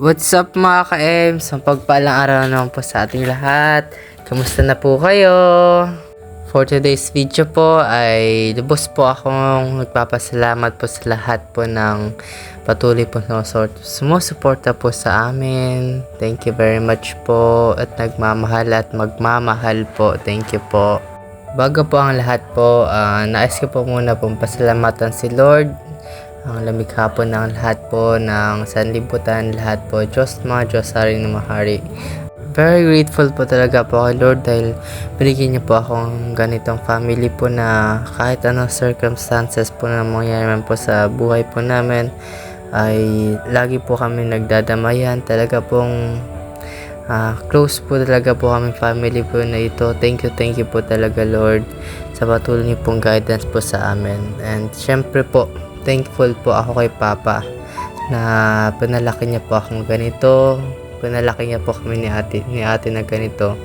What's up mga ka-Ems? Ang pagpalang araw naman po sa ating lahat. Kamusta na po kayo? For today's video po ay lubos po akong nagpapasalamat po sa lahat po ng patuloy po na sumusuporta po sa amin. Thank you very much po at nagmamahal at magmamahal po. Thank you po. Bago po ang lahat po, nais ko po muna pong pasalamatan si Lord, ang lamikha po ng lahat po ng sanlibutan, lahat po, Diyos Ma, Diyos Hari ng Mahari. Very grateful po talaga po kay Lord dahil binigyan niyo po akong ganitong family po na kahit anong circumstances po na mangyari man po sa buhay po namin ay lagi po kami nagdadamayan. Talaga pong close po talaga po kami family po na ito. Thank you po talaga Lord sa patuloy niyo pong guidance po sa amin. And syempre po, thankful po ako kay Papa na pinalaki niya po akong ganito. Pinalaki niya po kami ni ate na ganito.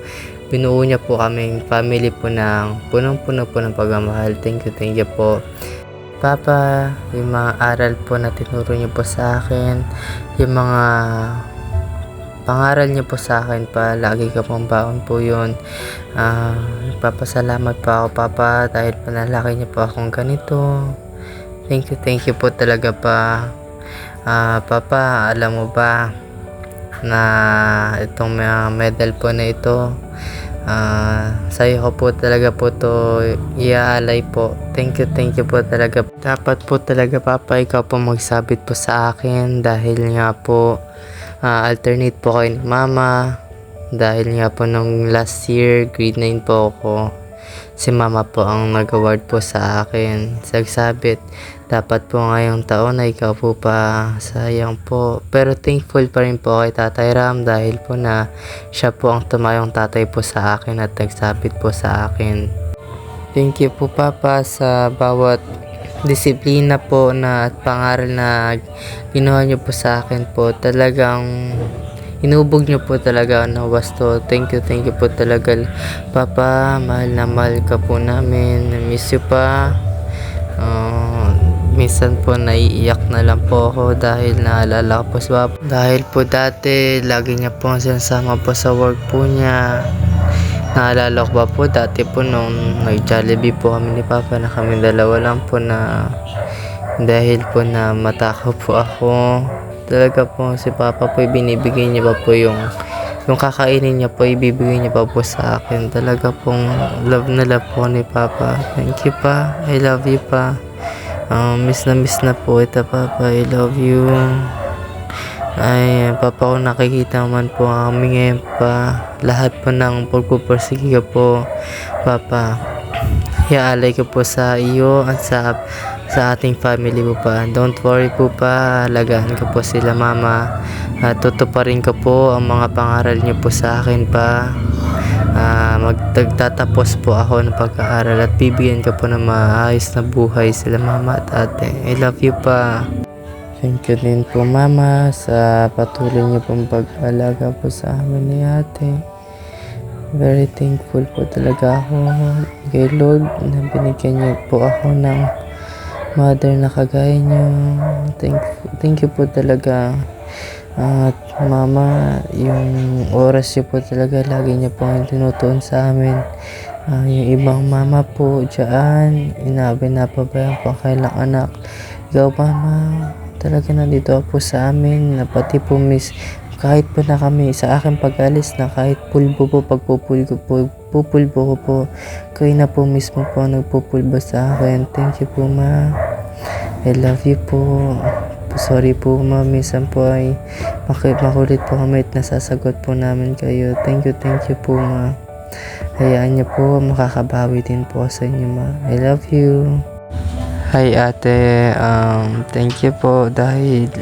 Binuo niya po kaming family po ng punong-puno po ng pagmamahal. Thank you po. Papa, yung mga aral po na tinuro niyo po sa akin, yung mga pangaral niyo po sa akin pa, lagi ka pong baon po yun. Nagpapasalamat po ako Papa dahil pinalaki niyo po akong ganito. Thank you po talaga pa. Papa, alam mo ba na itong medal po na ito, sa'yo ko po talaga po to iaalay po. Thank you po talaga. Dapat po talaga Papa, ikaw po magsabit po sa akin dahil nga po alternate po kayo ni Mama. Dahil nga po nung last year, grade 9 po ako, si Mama po ang nag-award po sa akin. Sagsabit, dapat po ngayong taon ay ikaw po pa, sayang po. Pero thankful pa rin po kay Tatay Ram dahil po na siya po ang tumayong tatay po sa akin at nagsabit po sa akin. Thank you po Papa sa bawat disiplina po na at pangaral na ginawa niyo po sa akin po. Talagang inubog niyo po talaga ng wasto. Thank you po talaga Papa. Mahal na mahal ka po namin. Miss you pa. Minsan po naiiyak na lang po ako dahil naalala ko po si Papa. Dahil po dati lagi niya po sinasama po sa work po niya. Naalala ko ba po dati po nung nag-Jollibee po kami ni Papa na kami dalawa lang po na dahil po na matakaw po ako. Talaga po si Papa po binibigay niya pa po yung kakainin niya po, ibibigay niya pa po sa akin. Talaga pong love na love po ni Papa. Thank you pa. I love you pa. Miss na po ito Papa. I love you. Ay Papa, kung nakikita man po kami ngayon pa, lahat po ng pagpupursige ko po Papa, iaalay ko po sa iyo at sa ating family po pa. Don't worry po pa, alagaan ko po sila Mama. Tutuparin ko po ang mga pangaral niyo po sa akin pa. Magtatapos po ako ng pag-aaral at bibigyan ko po ng maayos na buhay sila Mama at Ate. I love you pa. Thank you din po Mama sa patuloy niyo pong pag-alaga po sa amin ni Ate. Very thankful po talaga ako kay Lord na binigyan niyo po ako ng mother na kagaya niyo. Thank you po talaga. At Mama, yung oras niyo po talaga lagi niyo po ang tinutuon sa amin. Yung ibang mama po dyan, pinapabayaan po kailang anak. Ikaw Mama, talaga nandito po sa amin na pati po miss, kahit po na kami sa akin pag-alis na kahit pulbo po, pupulbo ko po, kayo na po mismo po nagpupulbo sa akin. Thank you po Ma. I love you po. Sorry po Ma, minsan po ay makulit po kami at nasasagot po namin kayo. Thank you po Ma. Hayaan niyo po, makakabawi din po sa inyo Ma. I love you. Hi Ate, thank you po dahil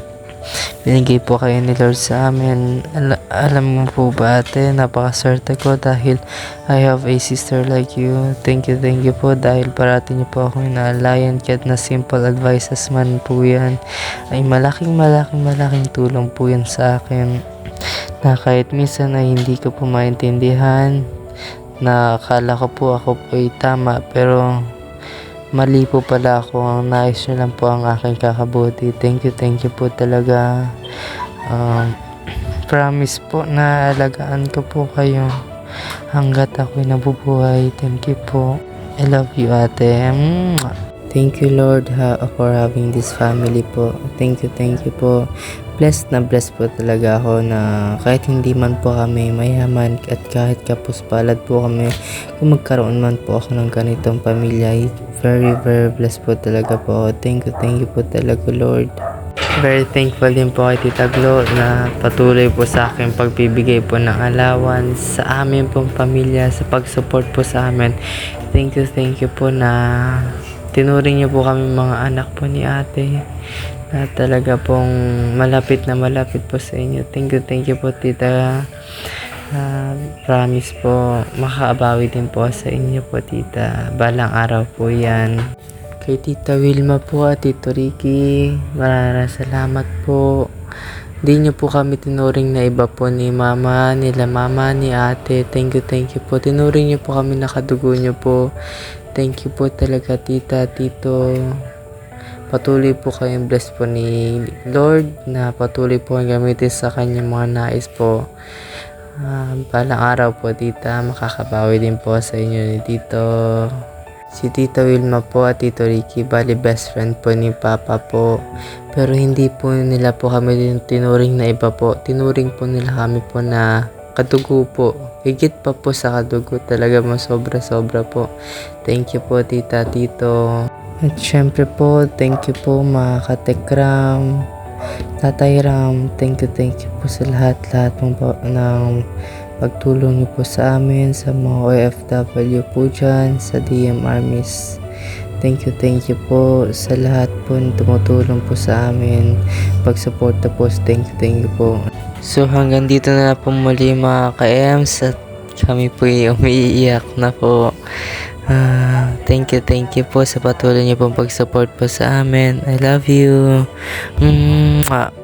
binigay po kayo ni Lord sa amin. Alam mo po ba Ate, napakaswerte ko dahil I have a sister like you. Thank you po dahil parati niyo po akong inaalayan kahit na simple advices man po yan ay malaking tulong po yan sa akin, na kahit minsan ay hindi ko po maintindihan, na akala ko po ako po ay tama pero mali po pala ako. Ang nais nyo lang po ang aking kakabuti. Thank you po talaga. promise po na alagaan ko po kayo hanggat ako'y nabubuhay. Thank you po. I love you, ate. Mwah. Thank you, Lord, for having this family po. Thank you po. Blessed na blessed po talaga ako na kahit hindi man po kami mayaman at kahit kapos palad po kami, kung magkaroon man po ako ng ganitong pamilya, very blessed po talaga po ako. Thank you po talaga, Lord. Very thankful din po kay Tita Glo na patuloy po sa akin pagbibigay po ng allowance sa amin pong pamilya, sa pag-support po sa amin. Thank you po na tinuring niyo po kami mga anak po ni ate na talaga pong malapit po sa inyo. Thank you po, Tita. Promise po, makaabawi din po sa inyo po, Tita. Balang araw po yan. Kay Tita Wilma po at Tito Ricky, maraming salamat po. Hindi nyo po kami tinuring na iba po ni mama, nila mama, ni ate. Thank you po. Tinuring nyo po kami, nakadugo nyo po. Thank you po talaga, Tita, Tito. Patuloy po kayong bless po ni Lord na patuloy po kayong gamitin sa kanyang mga nais po. Balang araw po, Tita, makakabawi din po sa inyo ni Tito. Si Tita Wilma po at Tito Ricky, bali best friend po ni Papa po. Pero hindi po nila po kami tinuring na iba po. Tinuring po nila kami po na kadugo po. Higit pa po sa kadugo, talaga mo sobra po. Thank you po, Tita, Tito. At syempre po, thank you po mga katekram, Tatay Ram. Thank you po sa lahat ng pagtulong niyo po sa amin, sa mga OFW po dyan, sa DM Armies. Thank you po sa lahat po na tumutulong po sa amin. Pag-suporta po, thank you po. So hanggang dito na po muli mga ka-EMS at kami po umiiyak na po. Thank you po sa patuloy niyo pong pag-support po sa amin. I love you. Mwah.